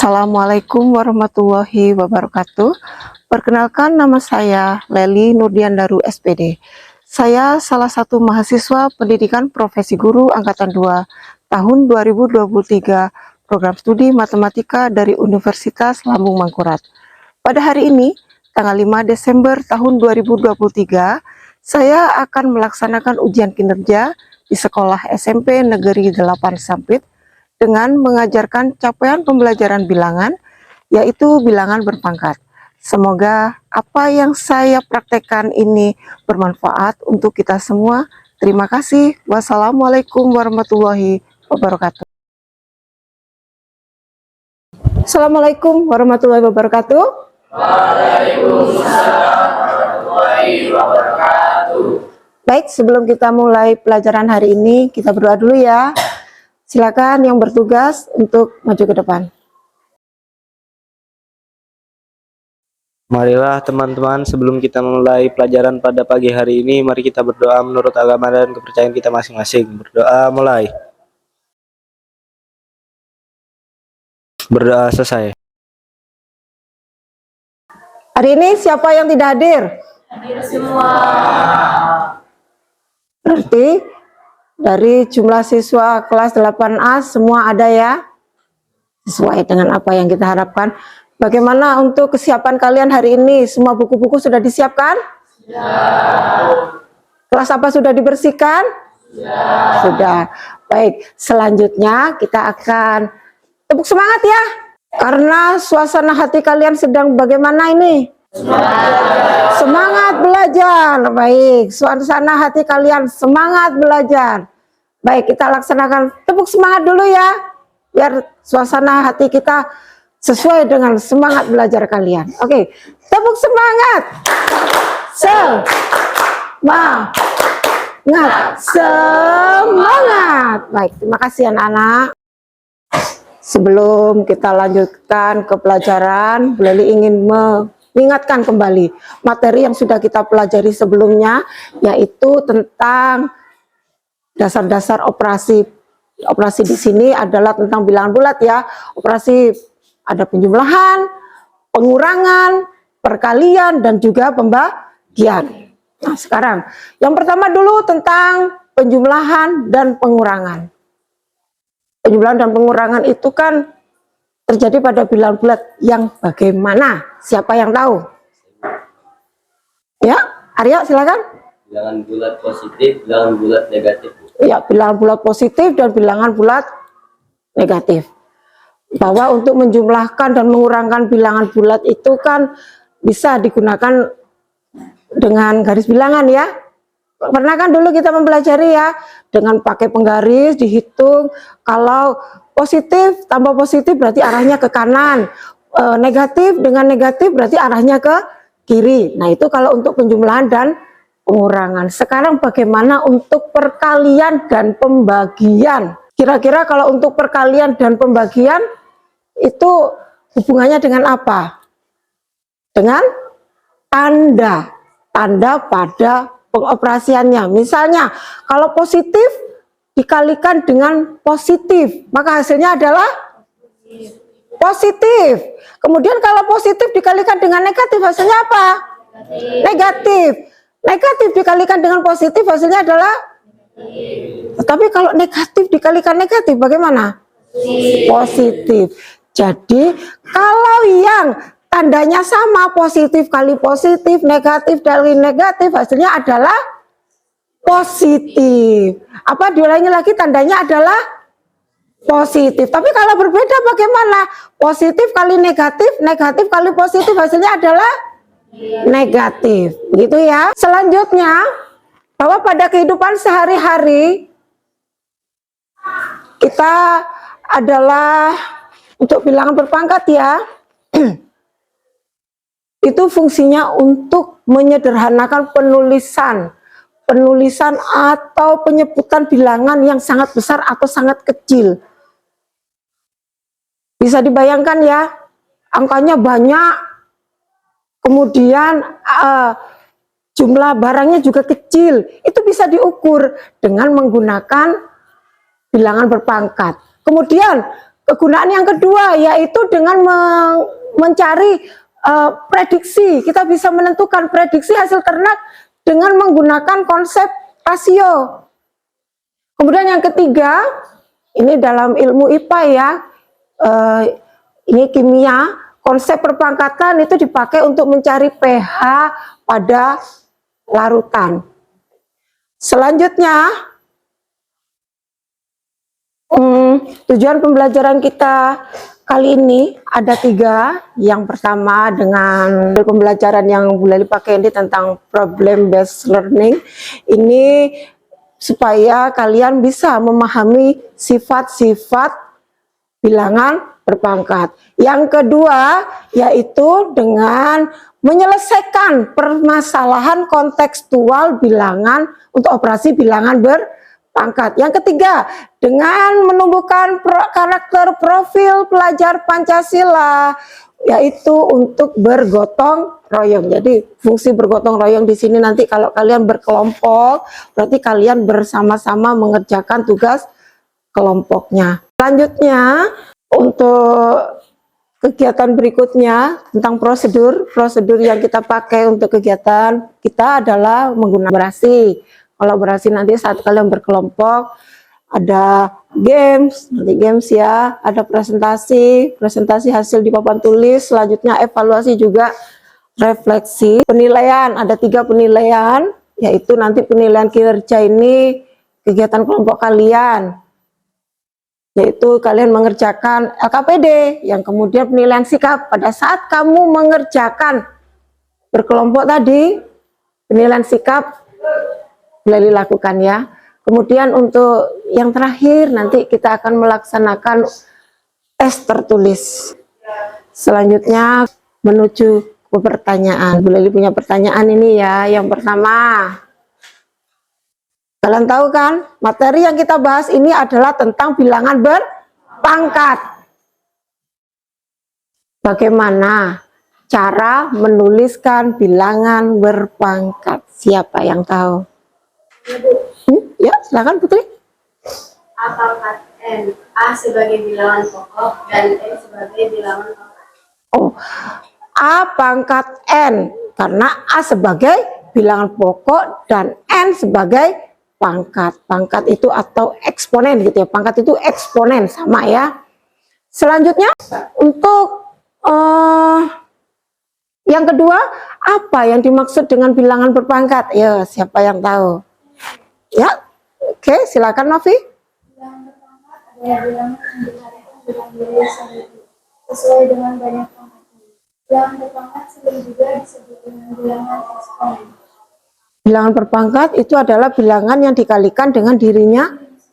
Assalamualaikum warahmatullahi wabarakatuh. Perkenalkan, nama saya Leli Nurdiandaru SPD. Saya salah satu mahasiswa pendidikan profesi guru angkatan 2 tahun 2023 program studi matematika dari Universitas Lambung Mangkurat. Pada hari ini, tanggal 5 Desember tahun 2023, saya akan melaksanakan ujian kinerja di sekolah SMP Negeri 8 Sampit dengan mengajarkan capaian pembelajaran bilangan, yaitu bilangan berpangkat. Semoga apa yang saya praktekkan ini bermanfaat untuk kita semua. Terima kasih. Wassalamualaikum warahmatullahi wabarakatuh. Assalamualaikum warahmatullahi wabarakatuh. Waalaikumsalam warahmatullahi wabarakatuh. Baik, sebelum kita mulai pelajaran hari ini, kita berdoa dulu ya. Silakan yang bertugas untuk maju ke depan. Marilah teman-teman, sebelum kita memulai pelajaran pada pagi hari ini, mari kita berdoa menurut agama dan kepercayaan kita masing-masing. Berdoa mulai. Berdoa selesai. Hari ini siapa yang tidak hadir? Hadir semua. Berarti dari jumlah siswa kelas 8A semua ada ya? Sesuai dengan apa yang kita harapkan. Bagaimana untuk kesiapan kalian hari ini? Semua buku-buku sudah disiapkan? Kelas apa sudah dibersihkan? Sudah. Baik, selanjutnya kita akan tepuk semangat ya. Karena suasana hati kalian sedang bagaimana ini? Semangat belajar. Baik, suasana hati kalian semangat belajar. Baik, kita laksanakan tepuk semangat dulu ya, biar suasana hati kita sesuai dengan semangat belajar kalian. Oke, tepuk semangat. Semangat. Baik, terima kasih anak-anak. Sebelum kita lanjutkan ke pelajaran, Bu Leli ingin mengingatkan kembali materi yang sudah kita pelajari sebelumnya, yaitu tentang dasar-dasar operasi. Operasi di sini adalah tentang bilangan bulat ya. Operasi ada penjumlahan, pengurangan, perkalian, dan juga pembagian. Nah, sekarang yang pertama dulu tentang penjumlahan dan pengurangan. Penjumlahan dan pengurangan itu kan terjadi pada bilangan bulat yang bagaimana? Siapa yang tahu? Ya, Arya silakan. Bilangan bulat positif, bilangan bulat negatif. Ya, bilangan bulat positif dan bilangan bulat negatif. Bahwa untuk menjumlahkan dan mengurangkan bilangan bulat itu kan bisa digunakan dengan garis bilangan ya. Pernah kan dulu kita mempelajari ya, dengan pakai penggaris dihitung, kalau positif tambah positif berarti arahnya ke kanan, negatif dengan negatif berarti arahnya ke kiri. Nah, itu kalau untuk penjumlahan dan pengurangan. Sekarang bagaimana untuk perkalian dan pembagian? Kira-kira kalau untuk perkalian dan pembagian itu hubungannya dengan apa? Dengan tanda pada pengoperasiannya. Misalnya kalau positif dikalikan dengan positif, maka hasilnya adalah positif. Kemudian kalau positif dikalikan dengan negatif, hasilnya apa? Negatif. Negatif dikalikan dengan positif, hasilnya adalah negatif. Tetapi kalau negatif dikalikan negatif, bagaimana? Positif. Jadi kalau yang tandanya sama, positif kali positif, negatif kali negatif, hasilnya adalah positif. Apa diulangi lagi, tandanya adalah positif. Tapi kalau berbeda bagaimana? Positif kali negatif, negatif kali positif, hasilnya adalah negatif. Begitu ya. Selanjutnya, bahwa pada kehidupan sehari-hari kita adalah untuk bilangan berpangkat ya. Itu fungsinya untuk menyederhanakan penulisan atau penyebutan bilangan yang sangat besar atau sangat kecil. Bisa dibayangkan ya, angkanya banyak, kemudian jumlah barangnya juga kecil. Itu bisa diukur dengan menggunakan bilangan berpangkat. Kemudian Kegunaan yang kedua yaitu dengan mencari prediksi. Kita bisa menentukan prediksi hasil ternak dengan menggunakan konsep rasio. Kemudian yang ketiga, ini dalam ilmu IPA ya, ini kimia, konsep perpangkatan itu dipakai untuk mencari pH pada larutan. Selanjutnya, tujuan pembelajaran kita kali ini ada 3. Yang pertama dengan pembelajaran yang boleh dipakai ini tentang problem based learning. Ini supaya kalian bisa memahami sifat-sifat bilangan berpangkat. Yang kedua yaitu dengan menyelesaikan permasalahan kontekstual bilangan untuk operasi bilangan berpangkat. Yang ketiga, dengan menumbuhkan karakter profil pelajar Pancasila, yaitu untuk bergotong royong. Jadi fungsi bergotong royong di sini nanti kalau kalian berkelompok, berarti kalian bersama-sama mengerjakan tugas kelompoknya. Selanjutnya untuk kegiatan berikutnya tentang prosedur yang kita pakai untuk kegiatan kita adalah menggunakan kolaborasi nanti saat kalian berkelompok, ada games ya, ada presentasi hasil di papan tulis, selanjutnya evaluasi juga refleksi, penilaian, ada 3 penilaian, yaitu nanti penilaian kinerja ini kegiatan kelompok kalian, yaitu kalian mengerjakan LKPD, yang kemudian penilaian sikap pada saat kamu mengerjakan berkelompok tadi, penilaian sikap boleh dilakukan ya. Kemudian untuk yang terakhir nanti kita akan melaksanakan tes tertulis. Selanjutnya menuju ke pertanyaan. Boleh punya pertanyaan ini ya. Yang pertama, kalian tahu kan materi yang kita bahas ini adalah tentang bilangan berpangkat. Bagaimana cara menuliskan bilangan berpangkat? Siapa yang tahu? Ya, silakan Putri. A pangkat N, A sebagai bilangan pokok dan N sebagai bilangan pangkat. Oh, A pangkat N, karena A sebagai bilangan pokok dan N sebagai pangkat. Pangkat itu atau eksponen gitu ya, pangkat itu eksponen, sama ya. Selanjutnya untuk yang kedua, apa yang dimaksud dengan bilangan berpangkat? Ya, siapa yang tahu? Ya, oke, silakan Novi. Bilangan berpangkat adalah bilangan yang ditarik dalam diri sendiri sesuai dengan banyak pangkatnya. Bilangan berpangkat sering juga disebut dengan bilangan eksponen. Bilangan berpangkat itu adalah bilangan yang dikalikan dengan dirinya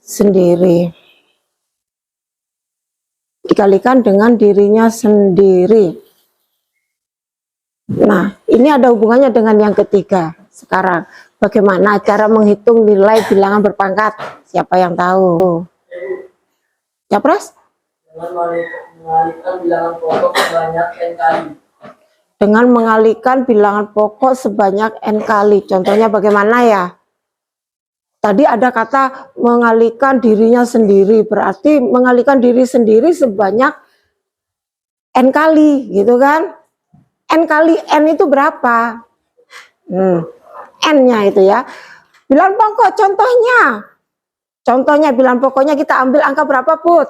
sendiri. Dikalikan dengan dirinya sendiri. Nah, ini ada hubungannya dengan yang ketiga. Sekarang, bagaimana cara menghitung nilai bilangan berpangkat? Siapa yang tahu? Ya, Pras? Dengan mengalihkan bilangan pokok sebanyak N kali. Contohnya bagaimana ya? Tadi ada kata mengalihkan dirinya sendiri, berarti mengalihkan diri sendiri sebanyak N kali, gitu kan? N kali N itu berapa? N-nya itu ya. Bilangan pokok contohnya bilangan pokoknya kita ambil angka berapa, Put?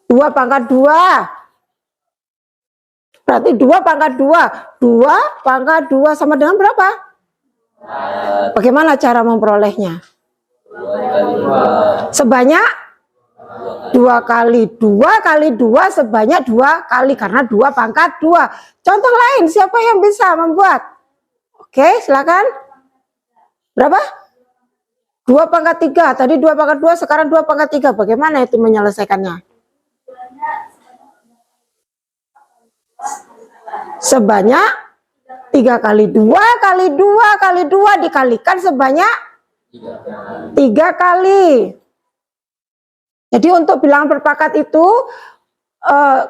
2 pangkat 2. Berarti 2 pangkat 2. 2 pangkat 2 sama dengan berapa? Bagaimana cara memperolehnya? Sebanyak 2 kali 2 kali 2 sebanyak 2 kali, karena 2 pangkat 2. Contoh lain, siapa yang bisa membuat? Oke, silakan. Berapa? 2 pangkat 3. Tadi 2 pangkat 2, sekarang 2 pangkat 3. Bagaimana itu menyelesaikannya? Sebanyak 3 kali 2 kali 2 kali 2 dikalikan sebanyak 3 kali. Jadi untuk bilangan berpangkat itu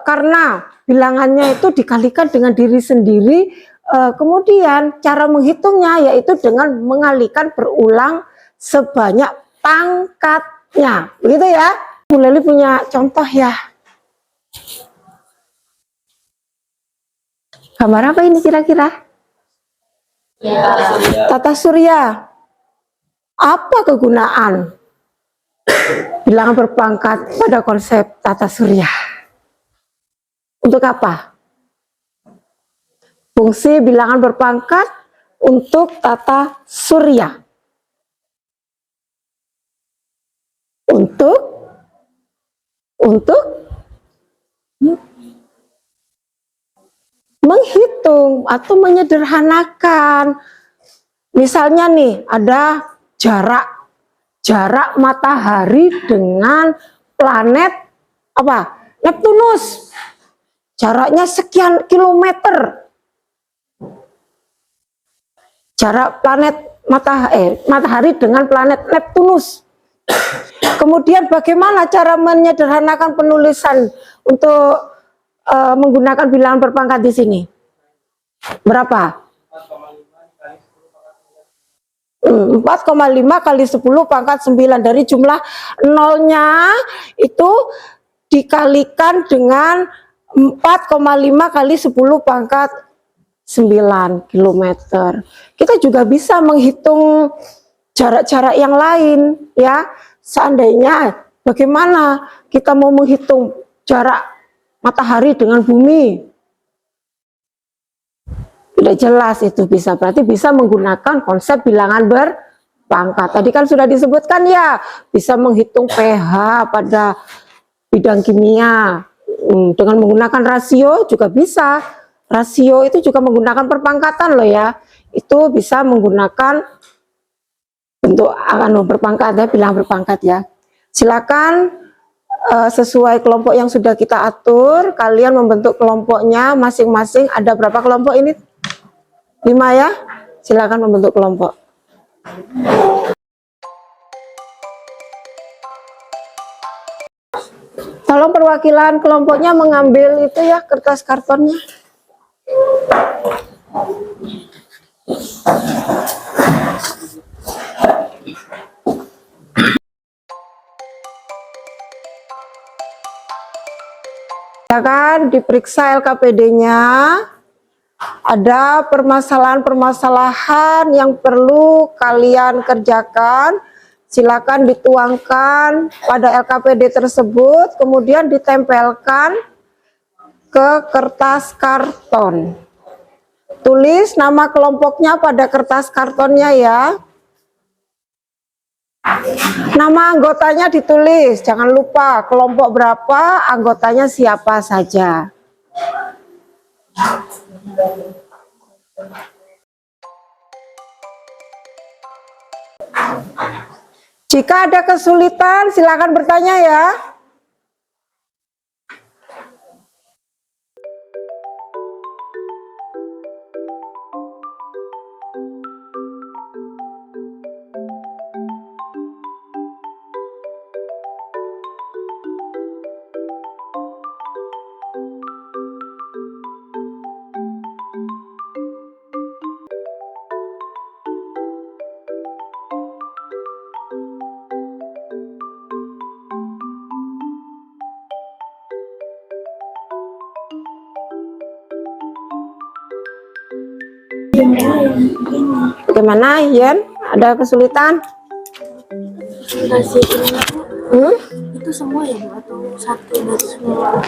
karena bilangannya itu dikalikan dengan diri sendiri, kemudian cara menghitungnya yaitu dengan mengalihkan berulang sebanyak pangkat Ya, begitu ya. Bu Leli punya contoh ya. Gambar apa ini kira-kira? Tata surya. Apa kegunaan bilangan berpangkat pada konsep tata surya? Untuk apa? Fungsi bilangan berpangkat untuk tata surya. Untuk menghitung atau menyederhanakan. Misalnya nih, ada jarak matahari dengan planet apa? Neptunus. Jaraknya sekian kilometer. Jarak planet matahari dengan planet Neptunus. Kemudian bagaimana cara menyederhanakan penulisan untuk menggunakan bilangan berpangkat di sini? Berapa? 4,5 kali 10 pangkat 9. Dari jumlah nolnya itu dikalikan dengan 4,5 kali 10 pangkat 9 km. Kita juga bisa menghitung jarak-jarak yang lain ya. Seandainya bagaimana kita mau menghitung jarak matahari dengan bumi, tidak jelas itu bisa. Berarti bisa menggunakan konsep bilangan berpangkat. Tadi kan sudah disebutkan ya, bisa menghitung pH pada bidang kimia dengan menggunakan rasio juga bisa. Rasio itu juga menggunakan perpangkatan loh ya. Itu bisa menggunakan bentuk berpangkat ya, bilangan berpangkat ya. Silakan sesuai kelompok yang sudah kita atur, kalian membentuk kelompoknya masing-masing. Ada berapa kelompok ini? 5 ya. Silakan membentuk kelompok. Tolong perwakilan kelompoknya mengambil itu ya, kertas kartonnya. Silakan diperiksa LKPD-nya. Ada permasalahan-permasalahan yang perlu kalian kerjakan. Silakan dituangkan pada LKPD tersebut, kemudian ditempelkan ke kertas karton. Tulis nama kelompoknya pada kertas kartonnya ya. Nama anggotanya ditulis, jangan lupa kelompok berapa, anggotanya siapa saja. Jika ada kesulitan, silakan bertanya ya. Bagaimana, Yan? Ada kesulitan? Itu semua ya Bu, atau satu dari semua?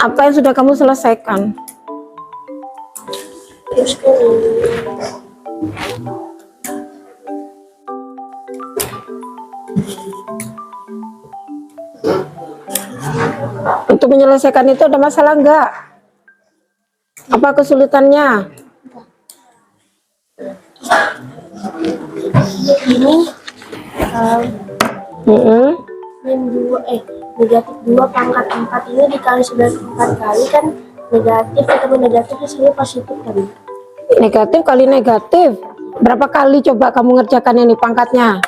Apa yang sudah kamu selesaikan? Terus kan Untuk menyelesaikan itu ada masalah enggak? Apa kesulitannya? ini negatif 2 pangkat 4 ini dikali 94 kali kan negatif, ketemu negatif hasilnya positif kan? Negatif kali negatif. Berapa kali coba kamu ngerjakan ini pangkatnya?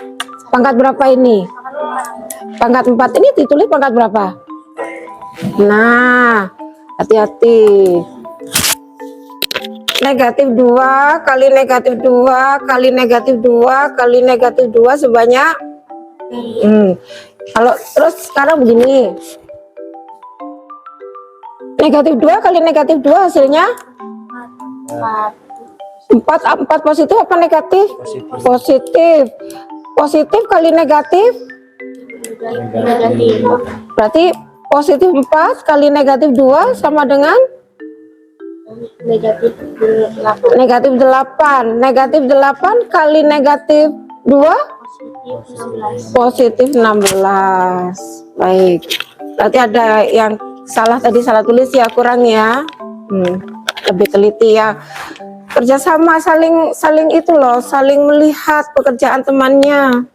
Pangkat berapa ini? Pangkat 4 ini ditulis pangkat berapa? Nah, hati-hati. Negatif 2 kali negatif 2 kali negatif 2 kali negatif 2 sebanyak Kalau terus sekarang begini. Negatif 2 kali negatif 2 hasilnya 4 positif apa negatif? Positif. Positif kali negatif berarti positif 4 kali negatif 2 sama dengan Negatif 8. negatif 8. Negatif 8 kali negatif 2 positif 16. Baik. Berarti ada yang salah tadi, salah tulis ya, kurang ya. Lebih teliti ya. Kerjasama, saling itu loh, saling melihat pekerjaan temannya.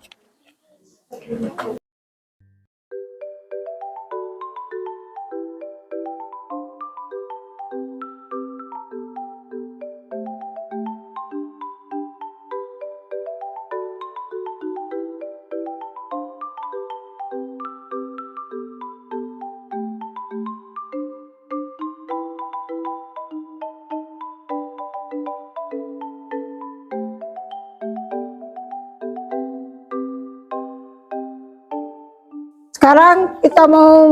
Sekarang kita mau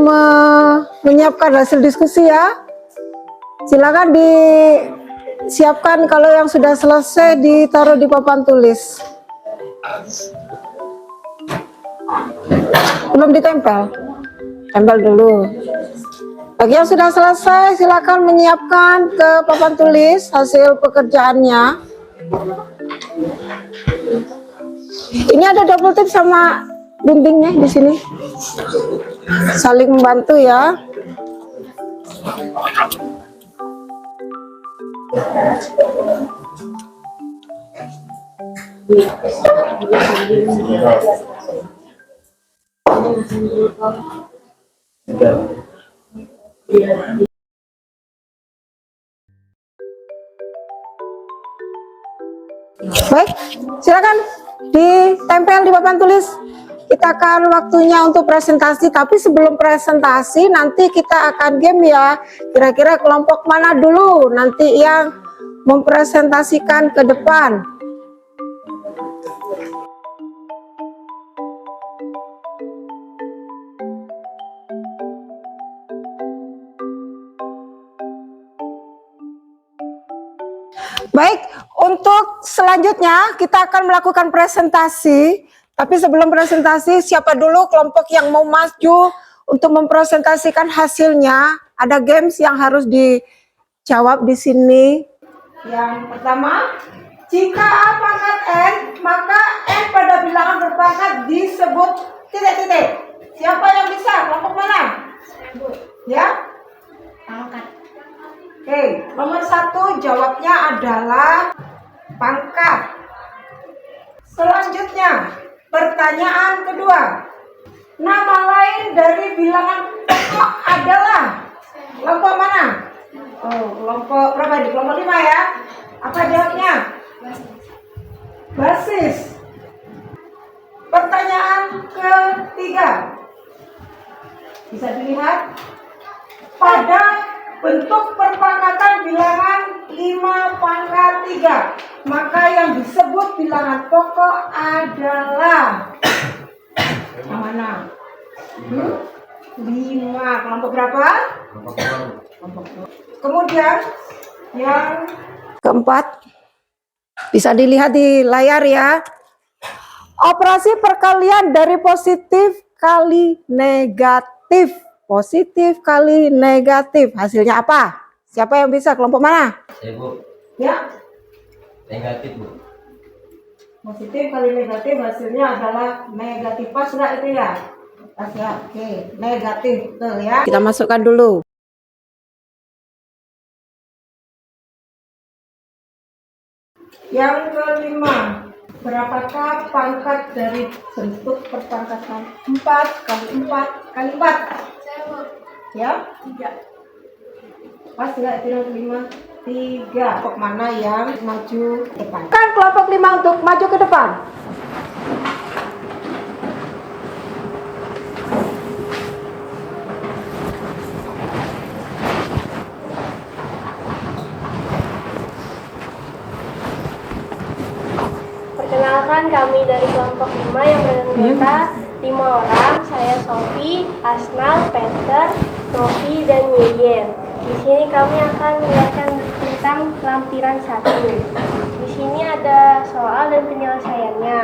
menyiapkan hasil diskusi ya. Silakan disiapkan, kalau yang sudah selesai ditaruh di papan tulis. Belum ditempel? Tempel dulu. Bagi yang sudah selesai silakan menyiapkan ke papan tulis hasil pekerjaannya. Ini ada double tip sama dindingnya di sini. Saling membantu ya. Baik, silakan ditempel di papan tulis. Kita akan waktunya untuk presentasi, tapi sebelum presentasi nanti kita akan game ya. Kira-kira kelompok mana dulu nanti yang mempresentasikan ke depan? Baik, untuk selanjutnya kita akan melakukan presentasi. Tapi sebelum presentasi, siapa dulu kelompok yang mau maju untuk mempresentasikan hasilnya? Ada games yang harus dijawab di sini. Yang pertama, jika A pangkat N, maka N pada bilangan berpangkat disebut titik-titik. Siapa yang bisa? Kelompok mana? Ya? Pangkat. Oke, nomor 1 jawabnya adalah pangkat. Selanjutnya, pertanyaan kedua. Nama lain dari bilangan pokok adalah kelompok mana? Oh, kelompok berapa ini? Kelompok 5 ya? Apa jawabnya? Basis. Pertanyaan ketiga. Bisa dilihat pada bentuk perpangkatan bilangan 5 pangkat 3, maka yang disebut bilangan pokok adalah yang mana? 5. Kelompok berapa? Kelompok 2. Kemudian yang keempat, bisa dilihat di layar ya. Operasi perkalian dari positif kali negatif. Positif kali negatif. Hasilnya apa? Siapa yang bisa? Kelompok mana? Saya, Bu. Ya. Negatif, Bu. Positif kali negatif hasilnya adalah negatif. Pas nggak itu ya? Pas ya. Oke, negatif. Betul ya. Kita masukkan dulu. Yang kelima, berapakah pangkat dari bentuk perpangkatan 4 kali 4 kali 4? Ya? 3. Pas nggak itu yang kelima? 3. Kelompok mana yang maju ke depan? Kan kelompok 5 untuk maju ke depan. Perkenalkan, kami dari kelompok 5 yang bernama 5 orang, saya Sofi, Asnal, Peter, Novi, dan Yeyen. Di sini kami akan menjelaskan tentang lampiran 1. Di sini ada soal dan penyelesaiannya.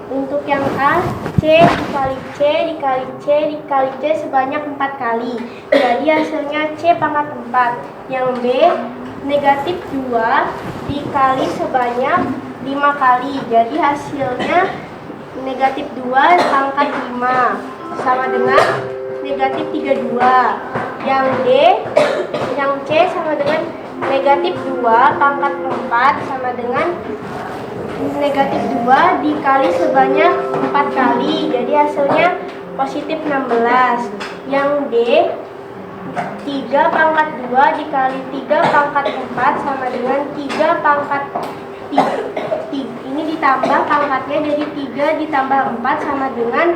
Untuk yang A, C dikali C dikali C dikali C sebanyak 4 kali. Jadi hasilnya C pangkat 4. Yang B, negatif 2 dikali sebanyak 5 kali. Jadi hasilnya negatif 2 pangkat 5 sama dengan negatif 32. Yang D, yang C sama dengan negatif 2 pangkat 4 sama dengan negatif 2 dikali sebanyak 4 kali. Jadi hasilnya positif 16. Yang D, 3 pangkat 2 dikali 3 pangkat 4 sama dengan 3 pangkat 3. Ini ditambah pangkatnya, jadi 3 ditambah 4 sama dengan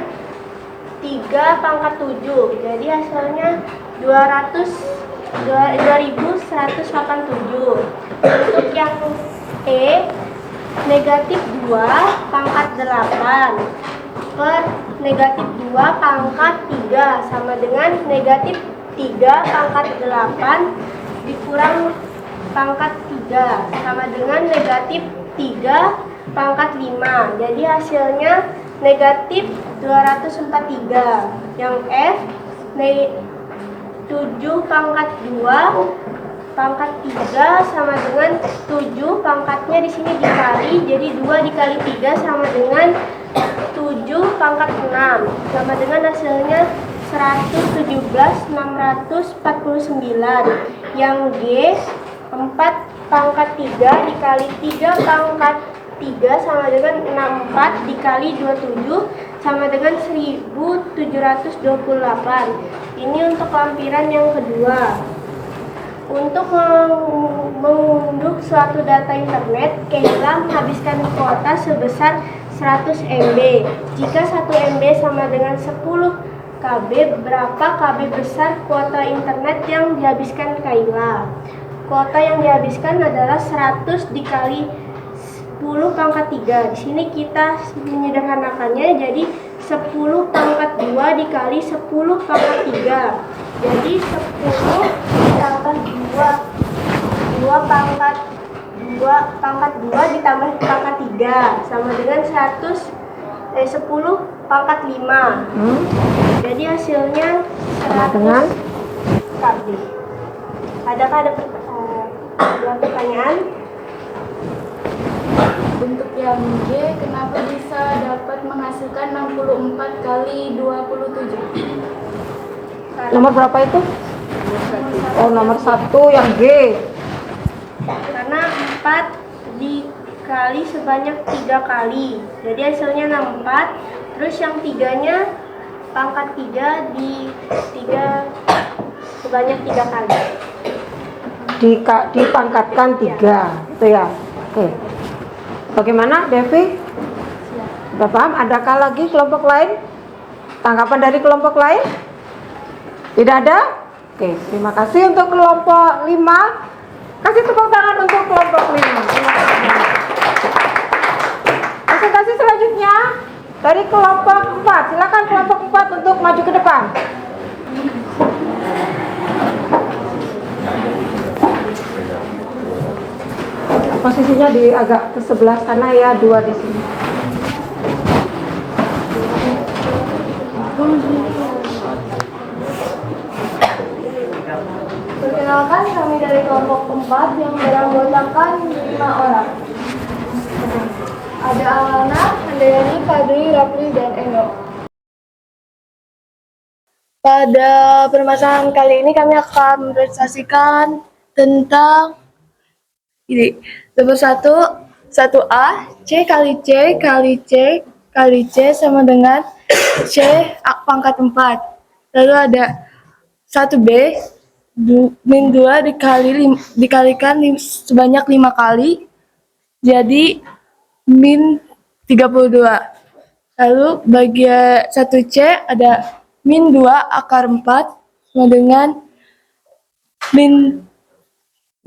3 pangkat 7. Jadi hasilnya 2187. Untuk yang E, negatif 2 pangkat 8 per negatif 2 pangkat 3 sama dengan negatif 3 pangkat 8 dikurang pangkat 3 sama dengan negatif 3 pangkat 5. Jadi hasilnya negatif 243. Yang F, 7 pangkat 2 pangkat 3 sama dengan 7 pangkatnya di sini dikali, jadi 2 dikali 3 sama dengan 7 pangkat 6 sama dengan hasilnya 117.649. Yang G, 4 pangkat 3 dikali 3 pangkat 3 sama dengan 64 dikali 27 sama dengan 1728. Ini untuk lampiran yang kedua. Untuk mengunduh suatu data internet, Keila menghabiskan kuota sebesar 100 MB. Jika 1 MB sama dengan 10 KB, berapa KB besar kuota internet yang dihabiskan Keila? Kuota yang dihabiskan adalah 100 dikali 10 pangkat 3. Di sini kita menyederhanakannya jadi 10 pangkat 2 dikali 10 pangkat 3. Jadi 10 ditambah 2 pangkat 2 ditambah pangkat 3 sama dengan 10 pangkat 5. Jadi hasilnya 100 KB. Adakah ada pertanyaan? Untuk yang G, kenapa bisa dapat menghasilkan 64 kali 27? Nomor berapa itu? Oh, nomor 1 yang G. Karena 4 dikali sebanyak 3 kali. Jadi hasilnya 64. Terus yang 3-nya pangkat 3 di 3 sebanyak 3 kali. Dipangkatkan 3, itu ya. Oke. Bagaimana, Devi? Sudah paham? Adakah lagi kelompok lain? Tanggapan dari kelompok lain? Tidak ada? Oke, terima kasih untuk kelompok 5. Kasih tepuk tangan untuk kelompok 5. Presentasi selanjutnya dari kelompok 4. Silakan kelompok 4 untuk maju ke depan. Posisinya di agak ke sebelah sana ya, 2 di sini. Perkenalkan, kami dari kelompok 4 yang beranggotakan 5 orang. Ada Alana, Andayani, Fadri, Rafli, dan Eno. Pada permasalahan kali ini kami akan mempresentasikan tentang ini. Nomor 1A, C kali C kali C kali C sama dengan C pangkat 4. Lalu ada 1B, min 2 dikalikan sebanyak 5 kali, jadi min 32. Lalu bagian 1C ada min 2 akar 4 sama dengan min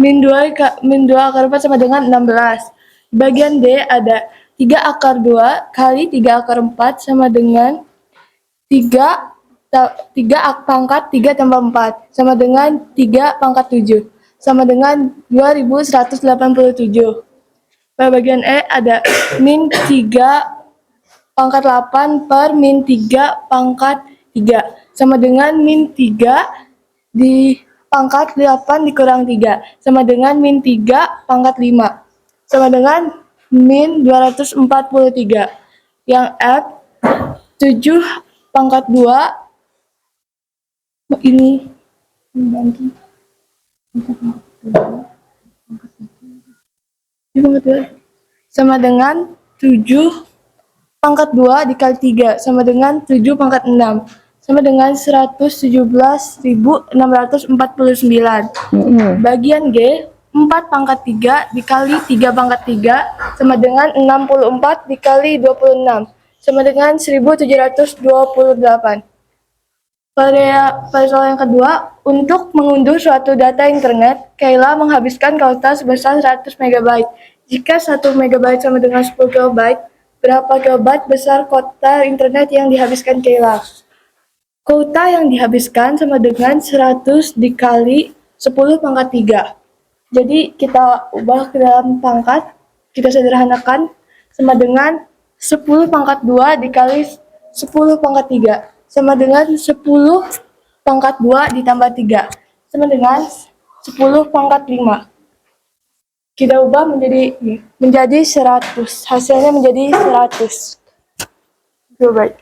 2 akar 4 sama dengan 16. Di bagian D ada 3 akar 2 kali 3 akar 4 sama dengan 3 pangkat 3 tambah 4 sama dengan 3 pangkat 7 sama dengan 2187. Pada bagian E ada min 3 pangkat 8 per min 3 pangkat 3 sama dengan min 3 di pangkat 8 dikurang 3 sama dengan min 3 pangkat 5 sama dengan min 243. Yang F 7 pangkat 2 ini membagi sama dengan 7 pangkat 2 dikali 3 sama dengan 7 pangkat 6 sama dengan 117.649. Bagian G 4 pangkat 3 dikali 3 pangkat 3 sama dengan 64 dikali 26 sama dengan 1728. Pada soal yang kedua, untuk mengunduh suatu data internet, Kayla menghabiskan kuota sebesar 100 MB. Jika 1 MB sama dengan 10 KB, berapa kilobyte besar kuota internet yang dihabiskan Kayla? Kuota yang dihabiskan sama dengan 100 dikali 10 pangkat 3. Jadi kita ubah ke dalam pangkat, kita sederhanakan sama dengan 10 pangkat 2 dikali 10 pangkat 3 sama dengan 10 pangkat 2 ditambah 3 sama dengan 10 pangkat 5. Kita ubah menjadi 100. Hasilnya menjadi 100. Coba.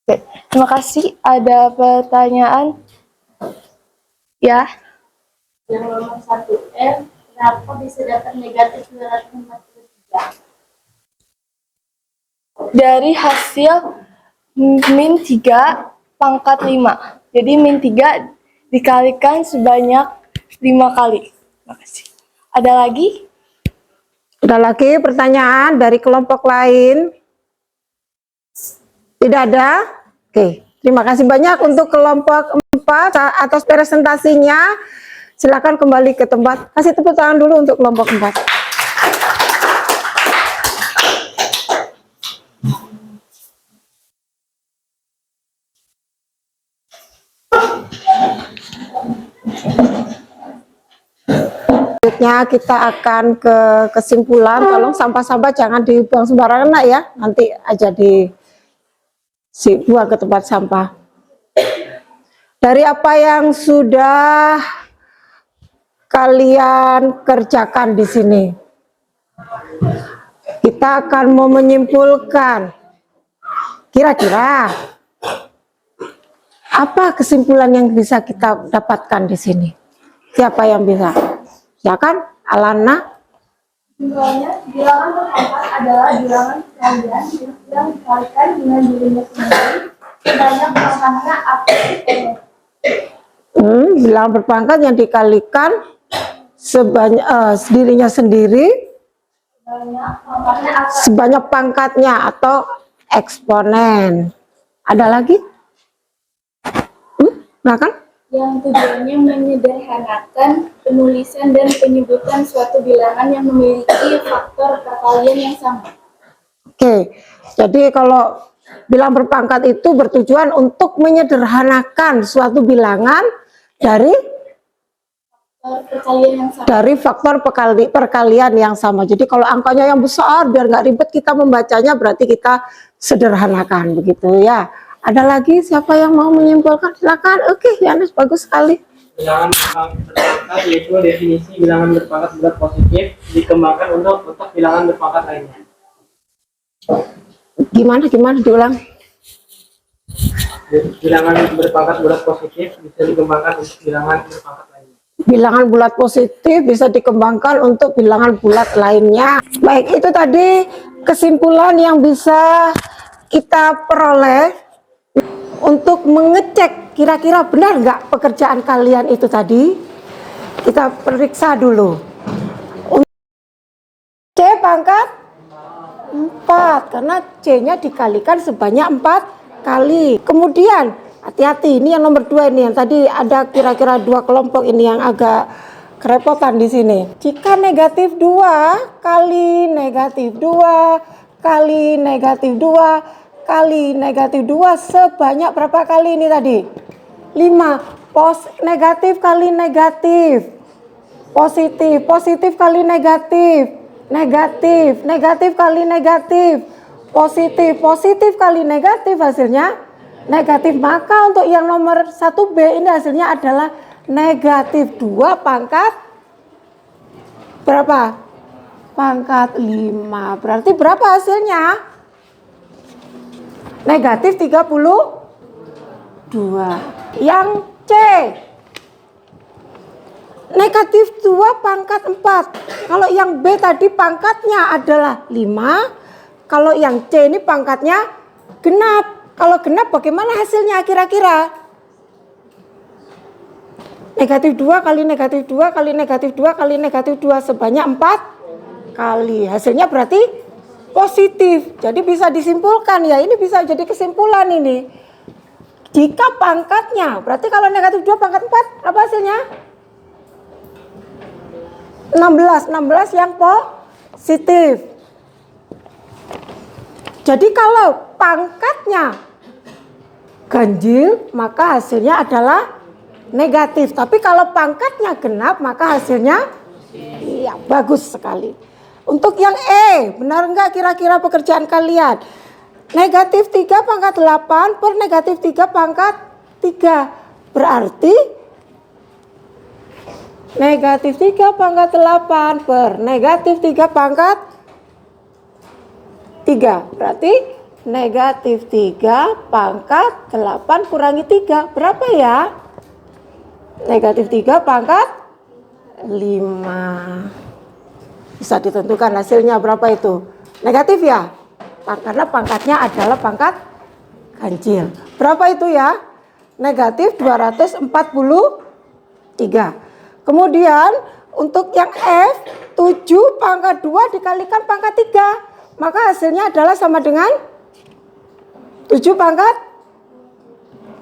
Oke, terima kasih. Ada pertanyaan? Ya. Yang nomor 1M, kenapa bisa dapat negatif 243? Dari hasil min 3 pangkat 5. Jadi min 3 dikalikan sebanyak 5 kali. Terima kasih. Ada lagi? Ada lagi pertanyaan dari kelompok lain? Tidak ada? Oke, terima kasih banyak untuk kelompok 4 atas presentasinya. Silakan kembali ke tempat. Kasih tepuk tangan dulu untuk kelompok 4. Selanjutnya kita akan ke kesimpulan. Tolong sampah-sampah jangan dibuang sembarangan nak ya. Nanti aja dibuang ke tempat sampah. Dari apa yang sudah kalian kerjakan di sini, kita akan mau menyimpulkan kira-kira apa kesimpulan yang bisa kita dapatkan di sini. Siapa yang bisa? Silakan, Alana. Kesimpulannya, bilangan berpangkat adalah bilangan kalian yang dikalikan dengan dirinya sendiri sebanyak pangkatnya apa? Bilangan berpangkat yang dikalikan sebanyak dirinya sendiri sebanyak pangkatnya atau eksponen. Ada lagi? Silakan. Yang tujuannya menyederhanakan penulisan dan penyebutan suatu bilangan yang memiliki faktor perkalian yang sama. Oke, jadi kalau bilangan berpangkat itu bertujuan untuk menyederhanakan suatu bilangan dari faktor perkalian yang sama. Jadi kalau angkanya yang besar, biar nggak ribet kita membacanya, berarti kita sederhanakan begitu ya. Ada lagi siapa yang mau menyimpulkan? Silakan. Oke, Yanes, bagus sekali. Bilangan berpangkat yaitu definisi bilangan berpangkat bulat positif dikembangkan untuk bilangan berpangkat lainnya. Gimana diulang? Bilangan berpangkat bulat positif bisa dikembangkan untuk bilangan berpangkat lainnya. Bilangan bulat positif bisa dikembangkan untuk bilangan bulat lainnya. Baik, itu tadi kesimpulan yang bisa kita peroleh untuk mengecek kira-kira benar nggak pekerjaan kalian itu tadi. Kita periksa dulu. C pangkat 4 karena C-nya dikalikan sebanyak 4 kali. Kemudian hati-hati, ini yang nomor 2 ini yang tadi ada kira-kira 2 kelompok ini yang agak kerepotan di sini. Jika negatif 2 kali negatif 2 kali negatif 2 kali negatif 2 sebanyak berapa kali ini tadi? 5. Negatif kali negatif. Positif. Positif kali negatif. Negatif. Negatif kali negatif. Positif. Positif kali negatif hasilnya negatif. Maka untuk yang nomor 1B ini hasilnya adalah negatif 2 pangkat berapa? Pangkat 5. Berarti berapa hasilnya? Negatif 32. Yang C, negatif 2 pangkat 4. Kalau yang B tadi pangkatnya adalah 5. Kalau yang C ini pangkatnya genap. Kalau genap bagaimana hasilnya kira-kira? Negatif 2 kali negatif 2 kali negatif 2 kali negatif 2 sebanyak 4 kali. Hasilnya berarti positif. Jadi bisa disimpulkan ya, ini bisa jadi kesimpulan ini. Jika pangkatnya, berarti kalau negatif 2 pangkat 4 apa hasilnya? 16. 16 yang positif. Jadi kalau pangkatnya ganjil maka hasilnya adalah negatif. Tapi kalau pangkatnya genap maka hasilnya iya, bagus sekali. Untuk yang E, benar enggak kira-kira pekerjaan kalian? Negatif 3 pangkat 8 per negatif 3 pangkat 3. Berarti negatif 3 pangkat 8 per negatif 3 pangkat 3. Berarti negatif 3 pangkat 8 kurangi 3. Berapa ya? Negatif 3 pangkat 5. Bisa ditentukan hasilnya berapa itu? Negatif ya? Karena pangkatnya adalah pangkat ganjil. Berapa itu ya? Negatif 243. Kemudian untuk yang F, 7 pangkat 2 dikalikan pangkat 3. Maka hasilnya adalah sama dengan 7 pangkat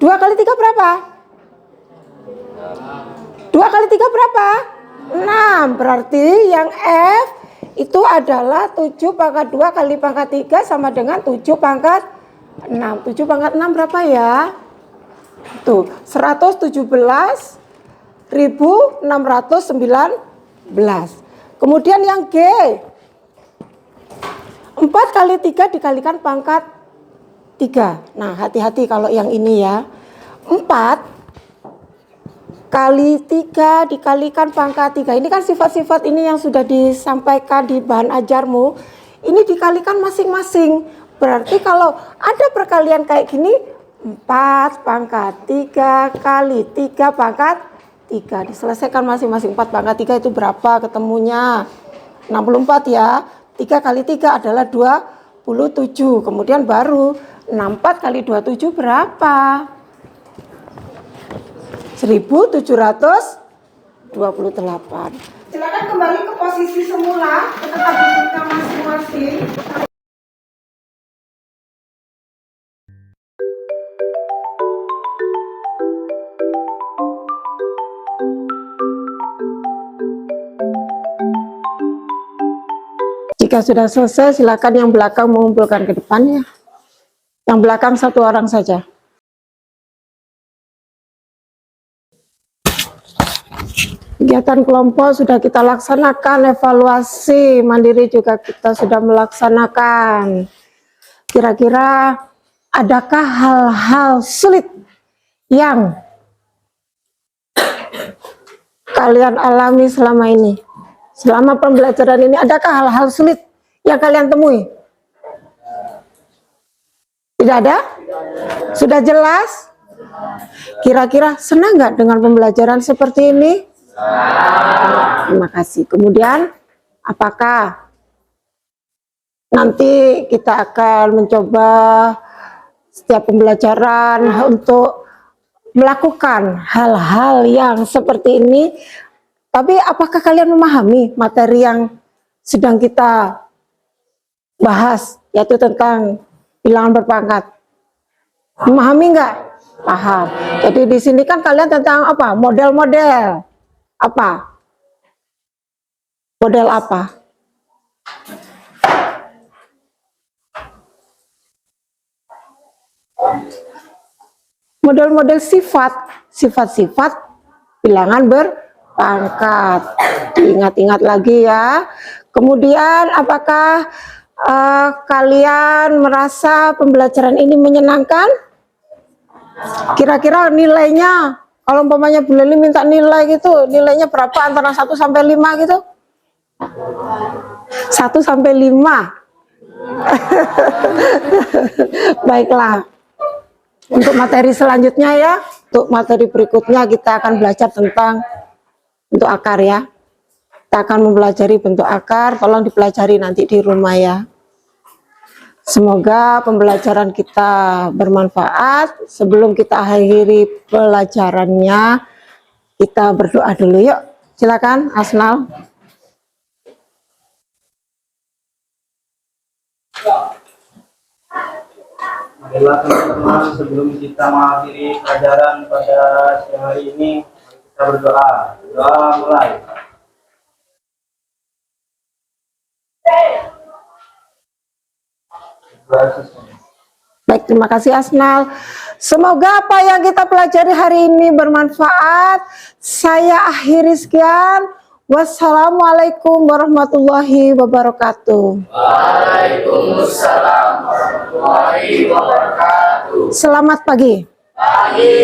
2 kali 3 berapa? 2 kali 3 berapa? 6. Berarti yang F itu adalah 7 pangkat 2 kali pangkat 3 sama dengan 7 pangkat 6. 7 pangkat 6 berapa ya? Tuh, 117.619. Kemudian yang G, 4 kali 3 dikalikan pangkat 3. Nah, hati-hati kalau yang ini ya. 4 kali 3 dikalikan pangkat 3. Ini kan sifat-sifat ini yang sudah disampaikan di bahan ajarmu. Ini dikalikan masing-masing. Berarti kalau ada perkalian kayak gini, 4 pangkat 3 kali 3 pangkat 3. Diselesaikan masing-masing. 4 pangkat 3 itu berapa ketemunya? 64 ya. 3 kali 3 adalah 27. Kemudian baru 64 kali 27 berapa? 1728. Silakan kembali ke posisi semula, ke tempat duduknya masing-masing. Jika sudah selesai, silakan yang belakang mengumpulkan ke depan ya. Yang belakang 1 orang saja. Kegiatan kelompok sudah kita laksanakan, evaluasi mandiri juga kita sudah melaksanakan. Kira-kira adakah hal-hal sulit yang kalian alami selama ini? Selama pembelajaran ini adakah hal-hal sulit yang kalian temui? Tidak ada? Sudah jelas? Kira-kira senang nggak dengan pembelajaran seperti ini? Terima kasih. Kemudian apakah nanti kita akan mencoba setiap pembelajaran untuk melakukan hal-hal yang seperti ini? Tapi apakah kalian memahami materi yang sedang kita bahas, yaitu tentang bilangan berpangkat? Memahami nggak? Paham. Jadi di sini kan kalian tentang apa? Model-model. Apa? Model apa? Model-model sifat-sifat bilangan berpangkat. Ingat-ingat lagi ya. Kemudian apakah kalian merasa pembelajaran ini menyenangkan? Kira-kira nilainya, kalau umpamanya Bu Leli minta nilai gitu, nilainya berapa antara 1 sampai 5 gitu? 1 sampai 5. Baiklah. Untuk materi selanjutnya ya, untuk materi berikutnya kita akan belajar tentang bentuk akar ya. Kita akan mempelajari bentuk akar, tolong dipelajari nanti di rumah ya. Semoga pembelajaran kita bermanfaat. Sebelum kita akhiri pelajarannya, kita berdoa dulu yuk. Silakan Asnal. Marilah teman-teman, sebelum kita mengakhiri pelajaran pada siang hari ini, mari kita berdoa. Doa mulai. Baik, terima kasih Asnal. Semoga apa yang kita pelajari hari ini bermanfaat. Saya akhiri sekian. Wassalamualaikum warahmatullahi wabarakatuh. Waalaikumsalam warahmatullahi wabarakatuh. Selamat pagi. Pagi.